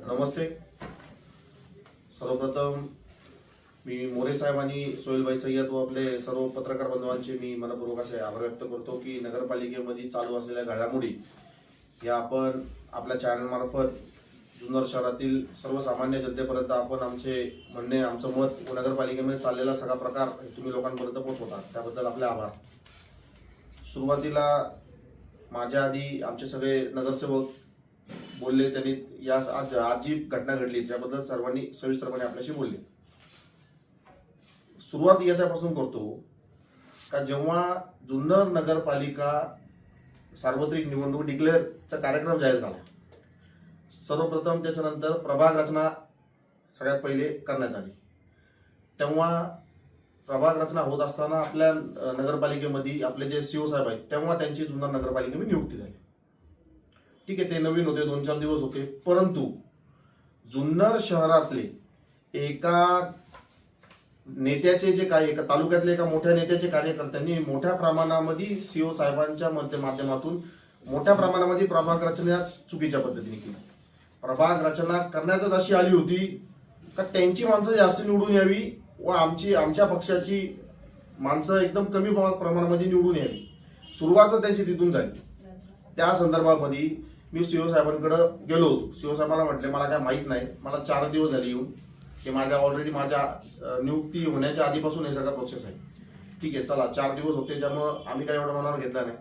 नमस्ते. सर्वप्रथम मी मोरे साहेब आणि सोहेलभाई सय्यद व आपले सर्व पत्रकार बंधवांचे मी मनपूर्वक असे आभार व्यक्त करतो की नगरपालिकेमध्ये चालू असलेल्या घडामोडी या आपण आपल्या चॅनल मार्फत जुन्नर शहरातील सर्वसामान्य जनतेपर्यंत आपण आमचे म्हणणे, आमचं मत व नगरपालिकेमध्ये चाललेला सगळा प्रकार तुम्ही लोकांपर्यंत पोहोचवता, त्याबद्दल आपले आभार. सुरुवातीला माझ्या आधी आमचे सगळे नगरसेवक बोलले, त्यांनी या आज जी घटना घडली त्याबद्दल सर्वांनी सविस्तरपणे आपल्याशी बोलले. सुरुवात याच्यापासून करतो का जेव्हा जुन्नर नगरपालिका सार्वत्रिक निवडणूक डिक्लेअरचा कार्यक्रम जाहीर झाला, सर्वप्रथम त्याच्यानंतर प्रभाग रचना सगळ्यात पहिले करण्यात आली. तेव्हा प्रभाग रचना होत असताना आपल्या नगरपालिकेमध्ये आपले जे सीओ साहेब आहेत तेव्हा त्यांची जुन्नर नगरपालिकेमध्ये नियुक्ती झाली. ठीक आहे, ते नवीन होते, 2-4 दिवस होते, परंतु जुन्नर शहरातले एका नेत्याचे जे काय एका तालुक्यातले एका मोठ्या नेत्याचे कार्यकर्त्यांनी मोठ्या प्रमाणामध्ये सीओ साहेबांच्या माध्यमातून मोठ्या प्रमाणामध्ये प्रभाग रचना चुकीच्या पद्धतीने केली. प्रभाग रचना करण्यातच अशी आली होती का त्यांची माणसं जास्त निवडून यावी व आमच्या पक्षाची माणसं एकदम कमी प्रमाणामध्ये निवडून यावी. सुरुवात त्यांची तिथून झाली. त्या संदर्भामध्ये मी सीओ साहेबांकडे गेलो होतो. सीओ साहेबांना म्हटले मला काय माहीत नाही, मला 4 दिवस झाले येऊन, की ऑलरेडी माझ्या नियुक्ती होण्याच्या आधीपासून हे सगळं प्रोसेस आहे. ठीक आहे, चला 4 दिवस होते, त्यामुळं आम्ही काही एवढं मनावर घेतला नाही.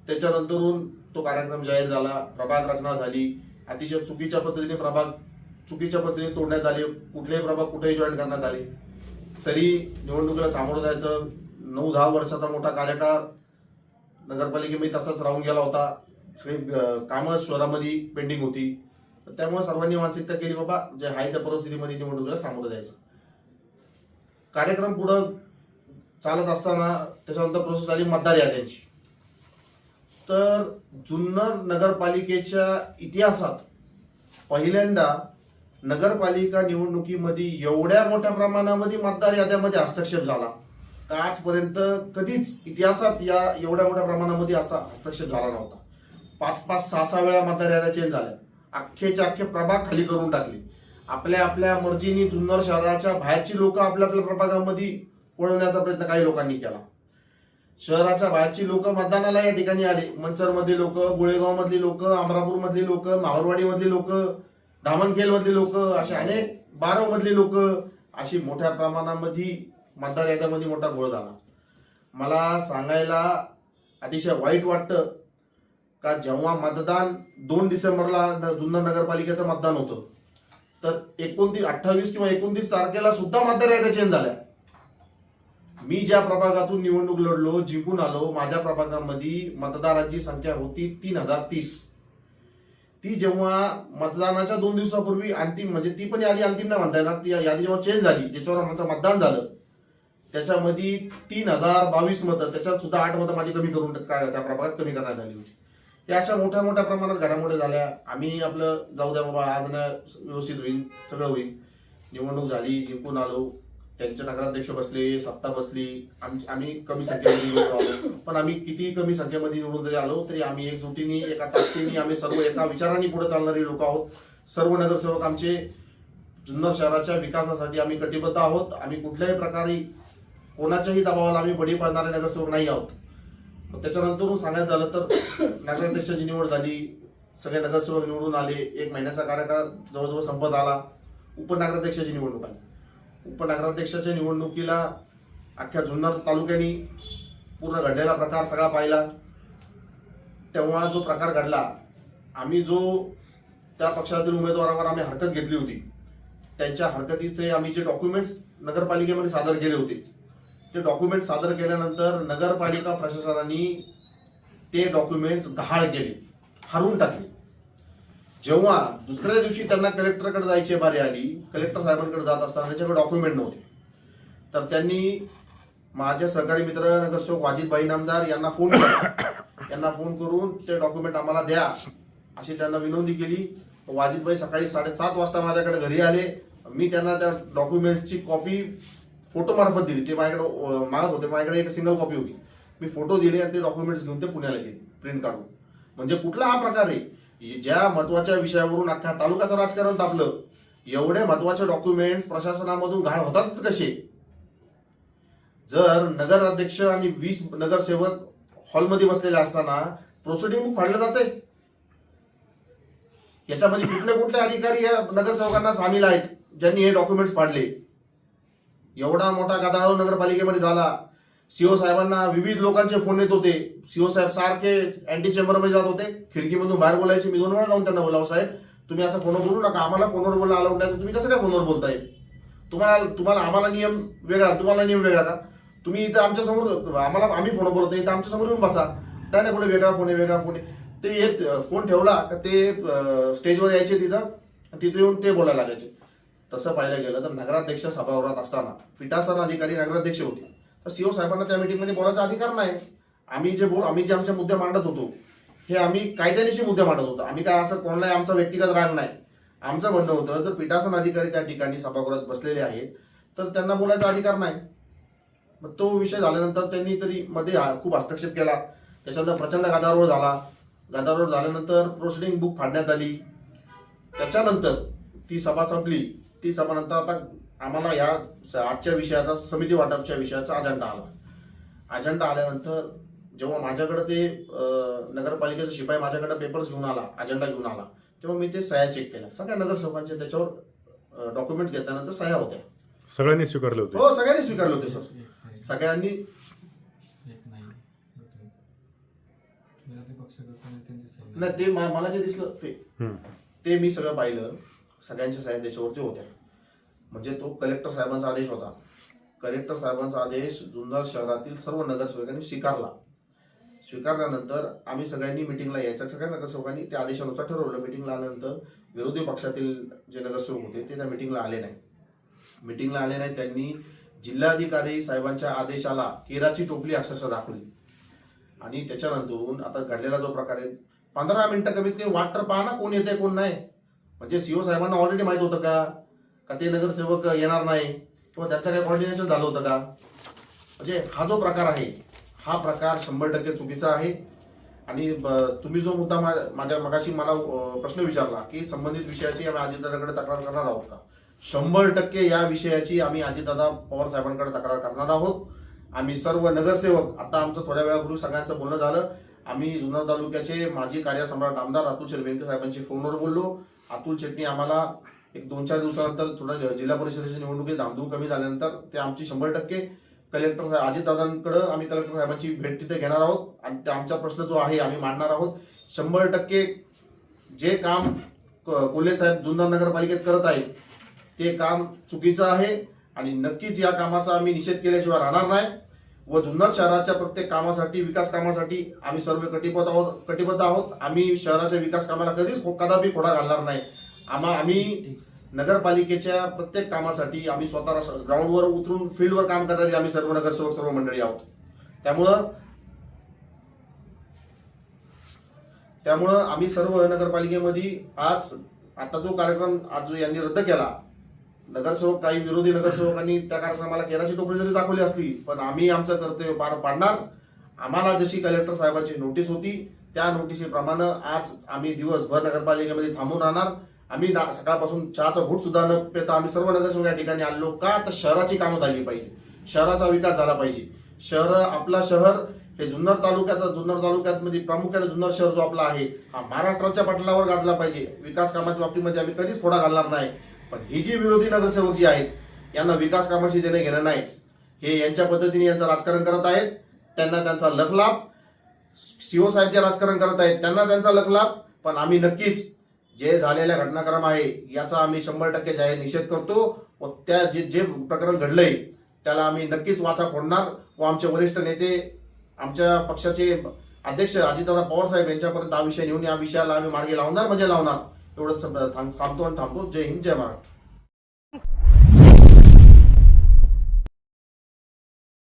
त्याच्यानंतरून तो कार्यक्रम जाहीर झाला, प्रभाग रचना झाली, अतिशय चुकीच्या पद्धतीने तोडण्यात आले, कुठलेही प्रभाग कुठेही जॉईन करण्यात आले. तरी निवडणुकीला सामोरं जायचं 9-10 वर्षाचा मोठा कार्यकाळ नगरपालिकेमध्ये तसाच राहून गेला होता. कामं शहरामध्ये पेंडिंग होती, त्यामुळे सर्वांनी मानसिकता केली बाबा जे आहे त्या परिस्थितीमध्ये निवडणुकीला सामोरं जायचं. कार्यक्रम पुढं चालत असताना त्याच्यानंतर प्रोसेस आली मतदार याद्यांची. तर जुन्नर नगरपालिकेच्या इतिहासात पहिल्यांदा नगरपालिका निवडणुकीमध्ये एवढ्या मोठ्या प्रमाणामध्ये मतदार याद्यामध्ये हस्तक्षेप झाला का आजपर्यंत कधीच इतिहासात या एवढ्या मोठ्या प्रमाणामध्ये असा हस्तक्षेप झाला नव्हता. 5-5, 6-6 वेळा मतदार याद्या चेंज झाल्या, अख्खेच्या अख्खे प्रभाग खाली करून टाकले. आपल्या मर्जीने जुन्नर शहराच्या बाहेरची लोक आपल्या प्रभागामध्ये वळवण्याचा प्रयत्न काही लोकांनी केला. शहराच्या बाहेरची लोक मतदानाला या ठिकाणी आले. मंचर मधली लोक, गोळेगाव मधली लोक, अमरापूर मधली लोक, मावरवाडी मधली लोक, धामणखेल मधली लोक, असे अनेक 12 मधली लोक, अशी मोठ्या प्रमाणामध्ये मतदार याद्यामध्ये मोठा घोळ झाला. मला सांगायला अतिशय वाईट वाटतं का जेव्हा मतदान 2 डिसेंबरला जुन्नर नगरपालिकेचं मतदान होतं, तर 28 किंवा 29 तारखेला सुद्धा मतदार याद्या चेंज झाल्या. मी ज्या प्रभागातून निवडणूक लढलो, जिंकून आलो, माझ्या प्रभागामध्ये मतदारांची संख्या होती 3030. ती जेव्हा मतदानाच्या 2 दिवसापूर्वी अंतिम, म्हणजे ती पण यादी अंतिम नाही म्हणता येणार, ती यादी जेव्हा चेंज झाली, ज्याच्यावर आमचं मतदान झालं, त्याच्यामध्ये 3022 मतं, त्याच्यात सुद्धा 8 मतं माझी कमी करून त्या प्रभागात कमी करण्यात आली होती. या अशा मोठ्या मोठ्या प्रमाणात घडामोडी झाल्या. आम्ही आपलं जाऊ द्या बाबा, आज ना व्यवस्थित होईल, सगळं होईल. निवडणूक झाली, जिंकून आलो, त्यांचे नगराध्यक्ष बसले, सत्ता बसली, आम्ही कमी संख्येमध्ये निवडून आलो. पण आम्ही किती कमी संख्येमध्ये निवडून जरी आलो तरी आम्ही एकजुटीने, एका ताकदीने, आम्ही सर्व एका विचाराने पुढे चालणारी लोक आहोत. सर्व नगरसेवक आमचे जुन्नर शहराच्या विकासासाठी आम्ही कटिबद्ध आहोत. आम्ही कुठल्याही प्रकारे कोणाच्याही दबावाला आम्ही बळी पडणारे नगरसेवक नाही आहोत. त्याच्यानंतर सांगायचं झालं तर नगराध्यक्षाची निवड झाली, सगळे नगरसेवक निवडून आले, 1 महिन्याचा कार्यकाळ जवळजवळ संपत आला. उपनगराध्यक्षाची निवडणूक आली. उपनगराध्यक्षाच्या निवडणुकीला अख्ख्या जुन्नर तालुक्याने पूर्ण घडलेला प्रकार सगळा पाहिला. तेव्हा जो प्रकार घडला, आम्ही जो त्या पक्षातील उमेदवारावर आम्ही हरकत घेतली होती, त्यांच्या हरकतीचे आम्ही जे डॉक्युमेंट्स नगरपालिकेमध्ये सादर केले होते, ते डॉक्युमेंट सादर केल्यानंतर नगरपालिका प्रशासनाने ते डॉक्युमेंट्स गहाळ केले, हरवून टाकले. जेव्हा दुसऱ्या दिवशी त्यांना कलेक्टरकडे जायची बारी आली, कलेक्टर साहेबांकडे जात असताना त्यांच्याकडे डॉक्युमेंट नव्हते, तर त्यांनी माझे सहकारी मित्र नगरसेवक वाजिदभाई नामदार यांना फोन केला. यांना फोन करून ते डॉक्युमेंट आम्हाला द्या अशी त्यांना विनंती केली. वाजिदभाई सकाळी 7:30 वाजता माझ्याकडे घरी आले. मी त्यांना त्या डॉक्युमेंटची कॉपी फोटो मार्फत दिली. ते माझ्याकडे मागत होते, माझ्याकडे एक सिंगल कॉपी होती. मी फोटो दिले आणि ते डॉक्युमेंट्स घेऊन ते पुण्याला गेले प्रिंट काढून. म्हणजे कुठला हा प्रकार आहे ज्या महत्वाच्या विषयावरून अख्ख्या तालुक्याचं राजकारण तापलं, एवढे महत्वाचे डॉक्युमेंट्स प्रशासनामधून घाण होतात कसे? जर नगराध्यक्ष आणि 20 नगरसेवक हॉलमध्ये बसलेले असताना प्रोसिडिंग बुक फाडलं जाते, याच्यामध्ये कुठले कुठले अधिकारी या नगरसेवकांना सामील आहेत ज्यांनी हे डॉक्युमेंट्स फाडले? एवढा मोठा गदारोळ नगरपालिकेमध्ये झाला. सीओ साहेबांना विविध लोकांचे फोन येत होते. सीओ साहेब सारखे अँटी चेंबरमध्ये जात होते, खिडकीमधून बाहेर बोलायचे. मी 2 वेळा जाऊन त्यांना बोलावं, साहेब तुम्ही असं फोनवर बोलू नका, आम्हाला फोनवर बोलणं अलाउड नाही, तुम्ही कसं काय फोनवर बोलताय? तुम्हाला आम्हाला नियम वेगळा, तुम्हाला नियम वेगळा का? तुम्ही इथं आमच्या समोर, आम्ही फोन बोलतो, इथं आमच्या समोर येऊन बसा. काय नाही, बोले वेगळा फोन आहे, वेगळा फोन आहे. ते येत फोन ठेवला का ते स्टेजवर यायचे, तिथं येऊन ते बोलायला लागायचे. तसं पाहायला गेलं तर नगराध्यक्ष सभागृहात असताना पीठासन अधिकारी नगराध्यक्ष होते, तर सीओ साहेबांना त्या मीटिंगमध्ये बोलायचा अधिकार नाही. आम्ही जे आमचे मुद्दे मांडत होतो, हे आम्ही कायद्यानिशी मुद्दे मांडत होतो. आम्ही काय असं कोणालाही आमचा व्यक्तिगत राग नाही. आमचं म्हणणं होतं, जर पीठासन अधिकारी त्या ठिकाणी सभागृहात बसलेले आहेत तर त्यांना बोलायचा अधिकार नाही. मग तो विषय झाल्यानंतर त्यांनी तरी मध्ये खूप हस्तक्षेप केला. त्याच्यानंतर प्रचंड गदारोळ झाला. गदारोळ झाल्यानंतर प्रोसिडिंग बुक फाडण्यात आली. त्याच्यानंतर ती सभा संपली. ती सभानंतर आता आम्हाला या आजच्या विषयाचा, समिती वाटपच्या विषयाचा अजेंडा आला. अजेंडा आल्यानंतर जेव्हा माझ्याकडे ते नगरपालिकेचा शिपाई माझ्याकडे पेपर्स घेऊन आला, अजेंडा घेऊन आला, तेव्हा मी ते सह्या चेक केल्या. सगळ्या नगरसेवकांचे त्याच्यावर डॉक्युमेंट घेतल्यानंतर सह्या होत्या. सगळ्यांनी स्वीकारले होते? हो, सगळ्यांनी स्वीकारले होते सर. सगळ्यांनी. नाही, ते मला जे दिसलं ते मी सगळं पाहिलं. सगळ्यांच्या सह्या त्याच्यावरती होत्या. म्हणजे तो कलेक्टर साहेबांचा आदेश होता. कलेक्टर साहेबांचा आदेश जुन्नर शहरातील सर्व नगरसेवकांनी स्वीकारला. स्वीकारल्यानंतर आम्ही सगळ्यांनी मिटिंगला यायचं. सगळ्या नगरसेवकांनी त्या आदेशानुसार ठरवलं. मिटिंगला आल्यानंतर विरोधी पक्षातील जे नगरसेवक होते ते त्या मिटिंगला आले नाही. त्यांनी जिल्हाधिकारी साहेबांच्या आदेशाला केराची टोपली अक्षरशः दाखवली. आणि त्याच्यानंतर आता घडलेला जो प्रकार आहे, 15 मिनिटं कमीत कमी वाट तर पाहा ना, कोण येते कोण नाही. म्हणजे सीओ साहेबांना ऑलरेडी माहित होतं का ते नगरसेवक येणार नाही, किंवा त्याचं काही कॉर्डिनेशन झालं होतं का? म्हणजे हा जो प्रकार आहे, हा प्रकार 100% चुकीचा आहे. आणि तुम्ही जो मुद्दा माझ्या मगाशी मला प्रश्न विचारला की संबंधित विषयाची आम्ही अजितदादाकडे तक्रार करणार आहोत का, 100% या विषयाची आम्ही अजितदादा पवार साहेबांकडे तक्रार करणार आहोत. आम्ही सर्व नगरसेवक, आता आमचं थोड्या वेळापूर्वी सगळ्यांचं बोलणं झालं, आम्ही जुन्नर तालुक्याचे माजी कार्यसम्राट आमदार अतुल शेटबेनके साहेबांशी फोनवर बोललो. अतुल शेट्टी आम्हाला एक 2-4 दिवसानंतर थोडं जिल्हा परिषदेच्या निवडणुकीत धामधूम कमी झाल्यानंतर ते आमची 100% कलेक्टर साहेब अजितदादांकडे आम्ही कलेक्टर साहेबांची भेट तिथे घेणार आहोत. आणि आमचा प्रश्न जो आहे आम्ही मांडणार आहोत. 100% जे काम कोल्हे साहेब जुन्नर नगरपालिकेत करत आहेत ते काम चुकीचं आहे. आणि नक्कीच या कामाचा आम्ही निषेध केल्याशिवाय राहणार नाही. व जुन्नर शहराच्या प्रत्येक कामासाठी, विकास कामासाठी आम्ही सर्व कटिबद्ध आहोत. आम्ही शहराच्या विकास कामाला कदापि खोडा घालणार नाही. आम्ही नगरपालिकेच्या प्रत्येक कामासाठी आम्ही स्वतः ग्राउंडवर उतरून फील्डवर काम करणारी आम्ही सर्व नगरसेवक, सर्व मंडळी आहोत. त्यामुळं आम्ही सर्व नगरपालिकेमध्ये आता जो कार्यक्रम आज यांनी रद्द केला, नगरसेवक, काही विरोधी नगरसेवकांनी त्या कार्यक्रमाला केराची टोपली जरी दाखवली असली, पण आम्ही आमचं कर्तव्य पार पाडणार. आम्हाला जशी कलेक्टर साहेबांची नोटीस होती त्या नोटिसीप्रमाणे आज आम्ही दिवसभर नगरपालिकेमध्ये थांबून राहणार. आम्ही सकाळपासून चहाचा घूट सुद्धा न पिता आम्ही सर्व नगरसेवक या ठिकाणी आलो. का तर शहराची कामं झाली पाहिजे, शहराचा विकास झाला पाहिजे. आपला शहर हे जुन्नर तालुक्यामध्ये प्रामुख्याने जुन्नर शहर जो आपला आहे हा महाराष्ट्राच्या पटलावर गाजला पाहिजे. विकास कामाच्या बाबतीमध्ये आम्ही कधीच खोडा घालणार नाही. पण ही जी विरोधी नगरसेवक जी आहेत यांना विकास कामाशी देणं घेणं नाही. हे यांच्या पद्धतीने यांचं राजकारण करत आहेत. त्यांना त्यांचा लखलाभ, सीओ साहेब जे राजकारण करत आहेत त्यांना त्यांचा लखलाभ. पण आम्ही नक्कीच जे झालेल्या घटनाक्रम आहे याचा आम्ही 100% जाहीर निषेध करतो. व त्या जे प्रकरण घडलंय त्याला आम्ही नक्कीच वाचा फोडणार. व आमचे वरिष्ठ नेते, आमच्या पक्षाचे अध्यक्ष अजितदादा पवार साहेब यांच्यापर्यंत हा विषय नेऊन या विषयाला आम्ही मार्गी लावणार म्हणजे लावणार. एवढंच थांबतो. जय हिंद, जय महाराष्ट्र.